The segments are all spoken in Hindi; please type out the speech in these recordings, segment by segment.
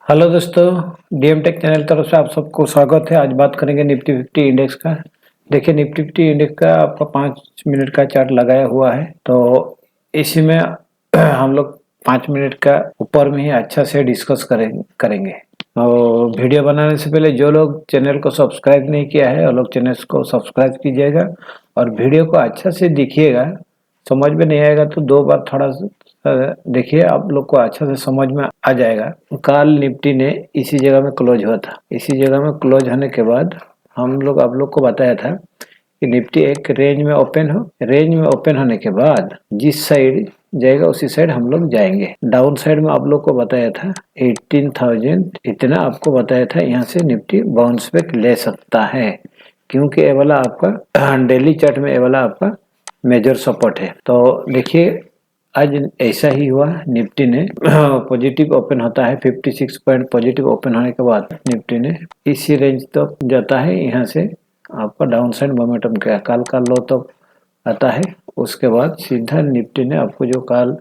हेलो दोस्तों, डीएम टेक चैनल तरफ से आप सबको स्वागत है। आज बात करेंगे निफ्टी 50 इंडेक्स का। देखिए, निफ्टी 50 इंडेक्स का आपका 5 मिनट का चार्ट लगाया हुआ है, तो इसी में हम लोग 5 मिनट का ऊपर में ही अच्छा से डिस्कस करेंगे। और वीडियो बनाने से पहले जो लोग चैनल को सब्सक्राइब नहीं किया है वो लोग चैनल को सब्सक्राइब कीजिएगा और वीडियो को अच्छा से देखिएगा। समझ में नहीं आएगा तो 2 बार थोड़ा देखिए, आप लोग को अच्छा से समझ में आ जाएगा। कल निफ्टी ने इसी जगह में क्लोज हुआ था। इसी जगह में क्लोज होने के बाद आप लोग को बताया था कि निफ्टी एक रेंज में ओपन होने के बाद जिस साइड जाएगा उसी साइड हम लोग जाएंगे। डाउन साइड में आप लोग को बताया था 18,000, इतना आपको बताया था। यहाँ से निफ्टी बाउंस बैक ले सकता है क्योंकि ये वाला आपका डेली चार्ट में ये वाला आपका मेजर सपोर्ट है। तो देखिए, आज ऐसा ही हुआ। निफ्टी ने पॉजिटिव ओपन होता है, 56 पॉइंट पॉजिटिव ओपन होने के बाद निफ्टी ने इसी रेंज तक जाता है। यहाँ से आपका डाउन साइड मोमेंटम का काल का लो तक आता है। उसके बाद सीधा निफ्टी ने आपको जो काल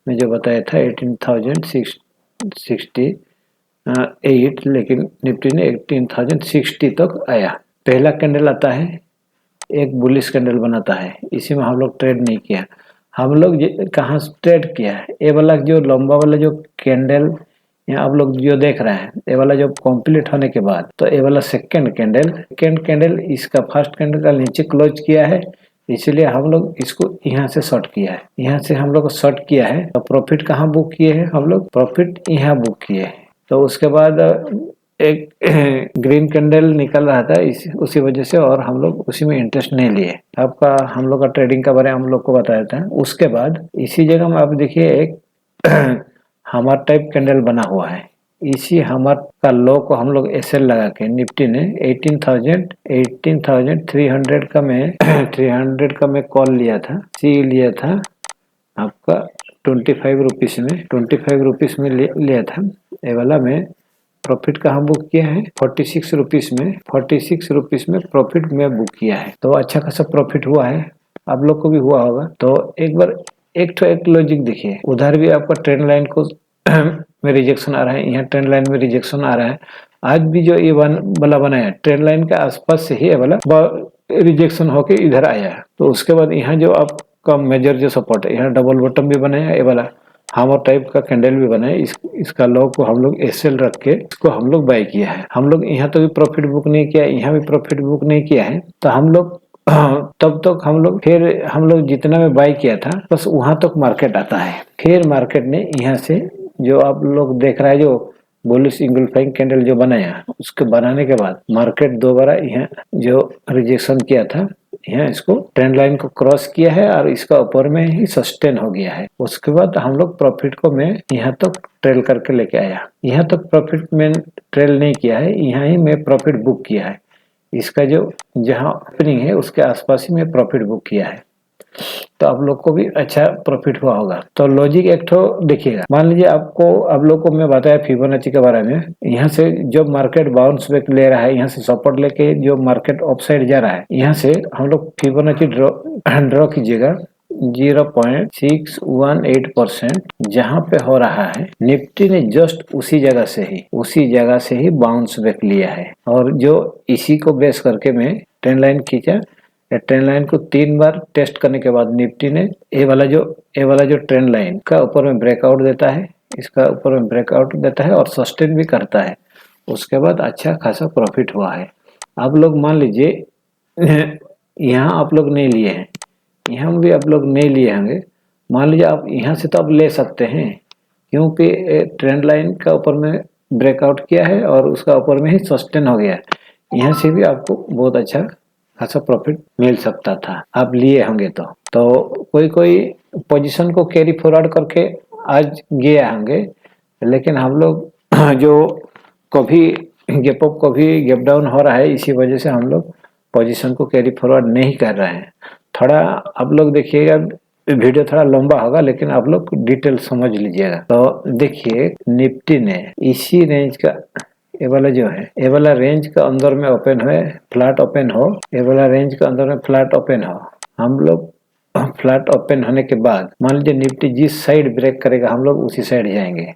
में जो बताया था 18,668, लेकिन निफ्टी ने 18,060 तक आया। पहला कैंडल आता है, एक बुलिश कैंडल बनाता है। इसी में हम लोग ट्रेड नहीं किया। हम लोग कहाँ ट्रेड किया है, ये वाला जो लंबा वाला जो कैंडल यहाँ आप लोग जो देख रहे हैं, ये वाला जो कंप्लीट होने के बाद, तो ये वाला सेकंड कैंडल इसका फर्स्ट कैंडल का नीचे क्लोज किया है, इसलिए हम लोग इसको यहाँ से शॉर्ट किया है। यहाँ से हम लोग शॉर्ट किया है तो प्रॉफिट कहाँ बुक किए हैं, हम लोग प्रॉफिट यहाँ बुक किए हैं। तो उसके बाद एक ग्रीन कैंडल निकल रहा था उसी वजह से, और हम लोग उसी में इंटरेस्ट नहीं लिए। आपका हम लोग का ट्रेडिंग का बारे में हम लोग को बताया था। उसके बाद इसी जगह में आप देखिए एक हमर टाइप कैंडल बना हुआ है। इसी हमर का लो को हम लोग एसएल लगा के निफ्टी ने 18,300 का मैं 300 का मैं कॉल लिया था, सी लिया था आपका 25 रुपीज में लिया था। ये वाला में प्रॉफिट कहाँ बुक किया है, 46 रुपीज में। 46 रुपीज में प्रॉफिट में बुक किया है, तो अच्छा खासा प्रॉफिट हुआ है। आप लोग को भी हुआ होगा। तो एक बार एक लॉजिक देखिए, उधर भी आपका ट्रेंड लाइन को में रिजेक्शन आ रहा है, यहाँ ट्रेंड लाइन में रिजेक्शन आ रहा है। आज भी जो ये वाला बना है ट्रेंड लाइन के आसपास से ही ये वाला रिजेक्शन होके इधर आया है। तो उसके बाद यहाँ जो आपका मेजर जो सपोर्ट है, यहाँ डबल बॉटम भी बनाया, ये वाला हमर टाइप का कैंडल भी बना है। इसका लो को हम लोग एसएल रख के इसको हम लोग बाय किया है। हम लोग यहाँ तो भी प्रॉफिट बुक नहीं किया, यहाँ भी प्रॉफिट बुक नहीं किया है। तो हम लोग तब तक हम लोग जितना में बाय किया था बस वहां तक मार्केट आता है। फिर मार्केट ने यहाँ से जो आप लोग देख रहा है जो बुलिश इंगल्फाइंग कैंडल जो बनाया, उसके बनाने के बाद मार्केट दोबारा यहाँ जो रिजेक्शन किया था, यहाँ इसको ट्रेंड लाइन को क्रॉस किया है और इसका ऊपर में ही सस्टेन हो गया है। उसके बाद हम लोग प्रॉफिट को मैं यहाँ तक ट्रेल करके लेके आया। यहाँ तक प्रॉफिट में ट्रेल नहीं किया है, यहाँ ही मैं प्रॉफिट बुक किया है। इसका जो जहाँ ओपनिंग है उसके आसपास ही मैं प्रॉफिट बुक किया है। तो आप लोग को भी अच्छा प्रॉफिट हुआ होगा। तो लॉजिक एक तो देखिएगा, मान लीजिए आप लोग को मैं बताया फिबोनाची के बारे में। यहाँ से जो मार्केट बाउंस बैक ले रहा है, यहाँ से सपोर्ट लेके जो मार्केट अप साइड जा रहा है, यहाँ से हम लोग फिबोनाची ड्रॉ कीजिएगा 0.618% जहां पे हो रहा है। निफ्टी ने जस्ट उसी जगह से ही बाउंस बैक लिया है। और जो इसी को बेस करके मैं ट्रेंड लाइन खींचा, ट्रेंड लाइन को 3 बार टेस्ट करने के बाद निफ्टी ने ये वाला जो ट्रेंड लाइन का ऊपर में ब्रेकआउट देता है, इसका ऊपर में ब्रेकआउट देता है और सस्टेन भी करता है। उसके बाद अच्छा खासा प्रॉफिट हुआ है। आप लोग मान लीजिए यहाँ आप लोग नहीं लिए हैं, यहाँ भी आप लोग नहीं लिए होंगे। मान लीजिए आप यहाँ से तो आप ले सकते हैं क्योंकि ट्रेंड लाइन का ऊपर में ब्रेकआउट किया है और उसका ऊपर में ही सस्टेन हो गया है। यहाँ से भी आपको बहुत अच्छा खासा प्रॉफिट मिल सकता था, आप लिए होंगे तो कोई पोजीशन को कैरी फॉरवर्ड करके आज गए होंगे। लेकिन हम लोग जो कभी गैप अप कभी गैप डाउन हो रहा है, इसी वजह से हम लोग पोजीशन को कैरी फॉरवर्ड नहीं कर रहे हैं। थोड़ा आप लोग देखिएगा, वीडियो थोड़ा लंबा होगा लेकिन आप लोग डिटेल समझ लीजिएगा। तो देखिए, निफ्टी ने इसी रेंज का ये वाला जो है, ये वाला रेंज का अंदर में ओपन है, फ्लैट ओपन हो, ये वाला रेंज का अंदर में फ्लैट ओपन हो, हम लोग फ्लैट ओपन होने के बाद मान लीजिए निफ्टी जिस साइड ब्रेक करेगा हम लोग उसी साइड जाएंगे।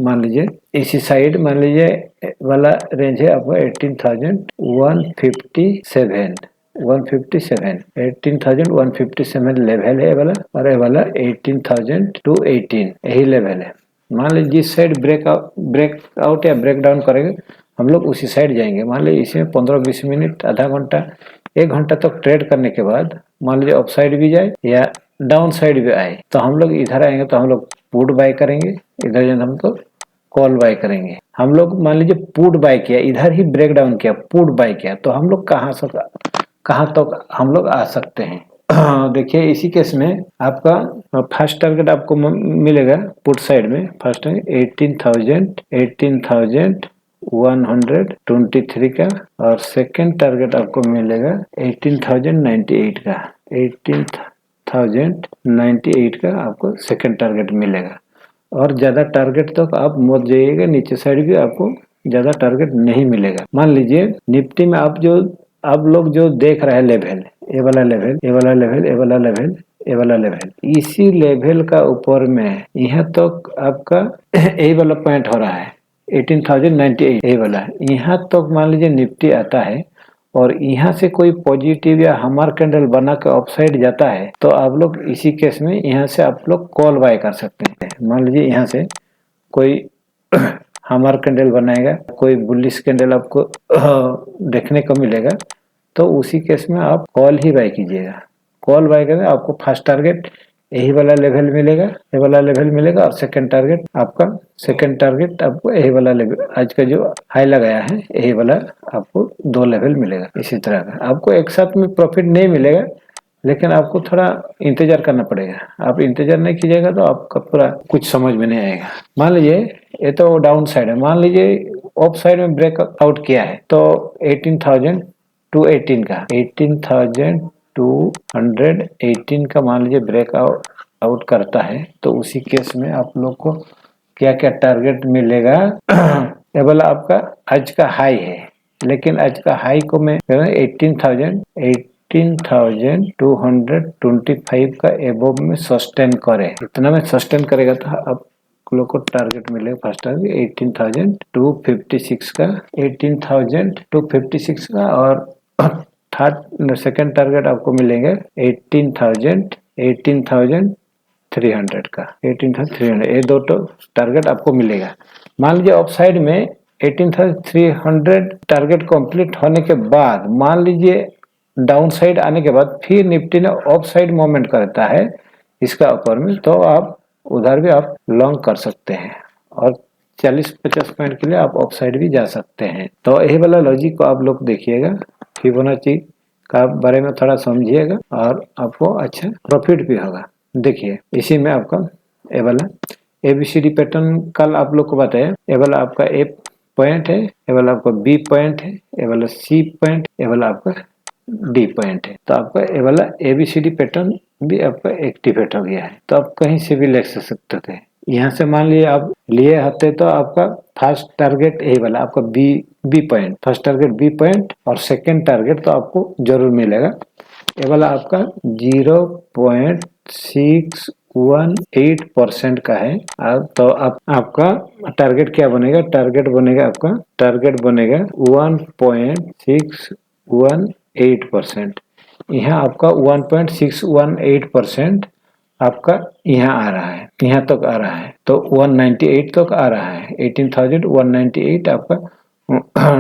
मान लीजिए इसी साइड मान लीजिए वाला रेंज है आपका 18,157 18,157 लेवल है वाला, और ये वाला 18,000 to 18 यही लेवल है। मान लीजिए जिस साइड ब्रेक आउट या ब्रेक डाउन करेंगे हम लोग उसी साइड जाएंगे। मान लीजिए इसमें 15-20 मिनट, आधा घंटा, 1 घंटा तक ट्रेड करने के बाद मान लीजिए अप साइड भी जाए या डाउन साइड भी आए तो हम लोग इधर आएंगे तो हम लोग पुट बाय करेंगे, इधर जाए हम तो कॉल बाय करेंगे। हम लोग मान लीजिए पुट बाय किया, इधर ही ब्रेक डाउन किया, पुट बाय किया, तो हम लोग कहाँ तक हम लोग आ सकते हैं। देखिए इसी केस में आपका फर्स्ट टारगेट आपको मिलेगा पुट साइड में, फर्स्ट 18,123 का, और सेकंड टारगेट आपको मिलेगा 18,098 का। 18,098 का आपको सेकंड टारगेट मिलेगा। और ज्यादा टारगेट तक आप मत जाइएगा, नीचे साइड भी आपको ज्यादा टारगेट नहीं मिलेगा। मान लीजिए निफ्टी में आप लोग जो देख रहे हैं लेवल, ये वाला लेवल, ये वाला लेवल, ये वाला लेवल, ये वाला लेवल, इसी लेवल का ऊपर में यहाँ तक आपका यही वाला पॉइंट हो रहा है 18,098, यही वाला यहाँ तक मान लीजिए निफ्टी आता है और यहाँ से कोई पॉजिटिव या हमार कैंडल बना के अपसाइड जाता है तो आप लोग इसी केस में यहाँ से आप लोग कॉल बाय कर सकते हैं। मान लीजिए यहाँ से कोई हमार कैंडल बनाएगा, कोई बुलिश कैंडल आपको देखने को मिलेगा तो उसी केस में आप कॉल ही बाय कीजिएगा। कॉल बाय करें आपको फर्स्ट टारगेट यही वाला लेवल मिलेगा, ये वाला लेवल मिलेगा, और सेकंड टारगेट आपको यही वाला लेवल, आज का जो हाई लगाया है यही वाला आपको 2 लेवल मिलेगा। इसी तरह का आपको एक साथ में प्रॉफिट नहीं मिलेगा, लेकिन आपको थोड़ा इंतजार करना पड़ेगा। आप इंतजार नहीं कीजिएगा तो आपका पूरा कुछ समझ में नहीं आएगा। मान लीजिए ये तो डाउन साइड है, मान लीजिए अप साइड में ब्रेक आउट किया है तो 18,218 का, 18,218 का मान लीजिए ब्रेक आउट करता है तो उसी केस में आप लोग को क्या क्या टारगेट मिलेगा। ये वाला आपका आज का हाई है, लेकिन आज का हाई को मैं 18,225 का एबव में सस्टेन करे, इतना में सस्टेन करेगा तो आप लोग को टारगेट मिलेगा फर्स्ट टारगेट 18,256 का, 18,256 का, और थर्ड सेकंड टारगेट आपको मिलेंगे 18,300 का, 18,300, ये 2 टारगेट आपको मिलेगा। मान लीजिए अप साइड में 18,300 टारगेट कंप्लीट होने के बाद मान लीजिए डाउन साइड आने के बाद फिर निफ्टी ने अप साइड मूवमेंट करता है इसका ऊपर में, तो आप उधर भी आप लॉन्ग कर सकते हैं और 40-50 पॉइंट के लिए आप अप साइड भी जा सकते हैं। तो यही वाला लॉजिक को आप लोग देखिएगा, फिबोनाची का बारे में थोड़ा समझिएगा और आपको अच्छा प्रॉफिट भी होगा। देखिए इसी में आपका ये वाला ABCD पैटर्न कल आप लोग को बताया, ये वाला आपका A पॉइंट है, ये वाला आपका B पॉइंट है, ये वाला C पॉइंट, ये वाला आपका D पॉइंट है। तो आपका ये वाला ABCD पैटर्न भी आपका एक्टिवेट हो गया है, तो आप कहीं से भी ले सकते थे। यहाँ से मान लीजिए आप लिए होते तो आपका फर्स्ट टारगेट यही वाला आपका B point, first target B point और सेकंड टारगेट तो आपको जरूर मिलेगा। ये वाला आपका 0.618% का है। तो आपका टारगेट क्या बनेगा, टारगेट बनेगा 1.618%। यहाँ आपका 1.618% आपका यहाँ आ रहा है, यहाँ तक आ रहा है, तो 198 तक आ रहा है। 18,198 आपका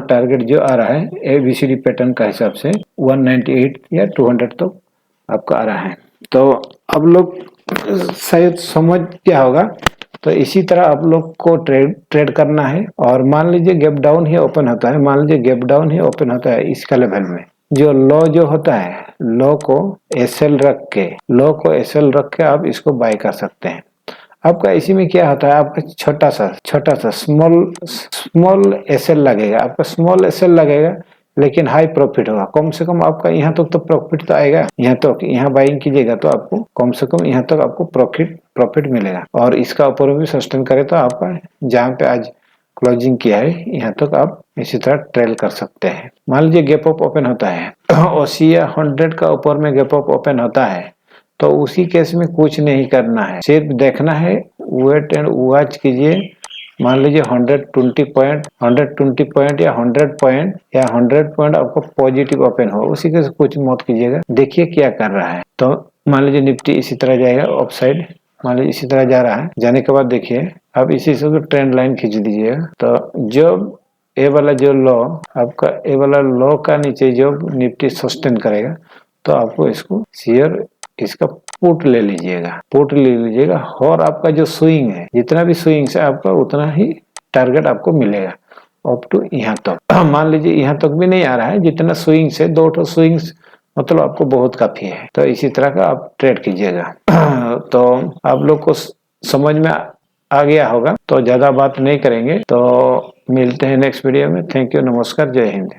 टारगेट जो आ रहा है ABCD पैटर्न का हिसाब से 198 या 200 तक आपका आ रहा है। तो अब लोग शायद समझ क्या होगा, तो इसी तरह आप लोग को ट्रेड करना है। और मान लीजिए गैप डाउन ही ओपन होता है, मान लीजिए गैप डाउन ही ओपन होता है इसका लेवल में, जो लो जो होता है लो को SL रख के आप इसको बाय कर सकते हैं। आपका इसी में क्या होता है, आपका छोटा सा स्मॉल SL लगेगा, आपका स्मॉल SL लगेगा लेकिन हाई प्रॉफिट होगा। कम से कम आपका यहाँ तक तो प्रॉफिट तो आएगा, यहाँ तक यहाँ बाइंग कीजिएगा तो आपको कम से कम यहाँ तक आपको प्रॉफिट मिलेगा। और इसका ऊपर भी सस्टेन करे तो आपका जहाँ पे आज क्लोजिंग किया है यहाँ तक आप इसी तरह ट्रेल कर सकते हैं। मान लीजिए गैप अप ओपन होता है OCA 100 का ऊपर में गैप अप ओपन होता है तो उसी केस में कुछ नहीं करना है, सिर्फ देखना है, वेट एंड वॉच कीजिए। मान लीजिए 120 पॉइंट या 100 पॉइंट आपको पॉजिटिव ओपन हो, उसी के कुछ मत कीजिएगा, देखिए क्या कर रहा है। तो मान लीजिए निफ्टी इसी तरह जाएगा ऑफ साइड, मान लीजिए इसी तरह जा रहा है, जाने के बाद देखिए अब इसी से तो ट्रेंड लाइन खींच दीजिएगा। तो जब ए वाला जो लो आपका, ए वाला लो का नीचे जो निफ्टी सस्टेन करेगा तो आपको इसको शेयर इसका पुट ले लीजिएगा और आपका जो स्विंग है, जितना भी स्विंग है आपका उतना ही टारगेट आपको मिलेगा अप टू यहाँ तक। मान लीजिए यहाँ तक भी नहीं आ रहा है, जितना स्विंग से 2 स्विंग्स मतलब आपको बहुत काफी है, तो इसी तरह का आप ट्रेड कीजिएगा। तो आप लोग को समझ में आ गया होगा, तो ज्यादा बात नहीं करेंगे, तो मिलते हैं नेक्स्ट वीडियो में। थैंक यू, नमस्कार, जय हिंद।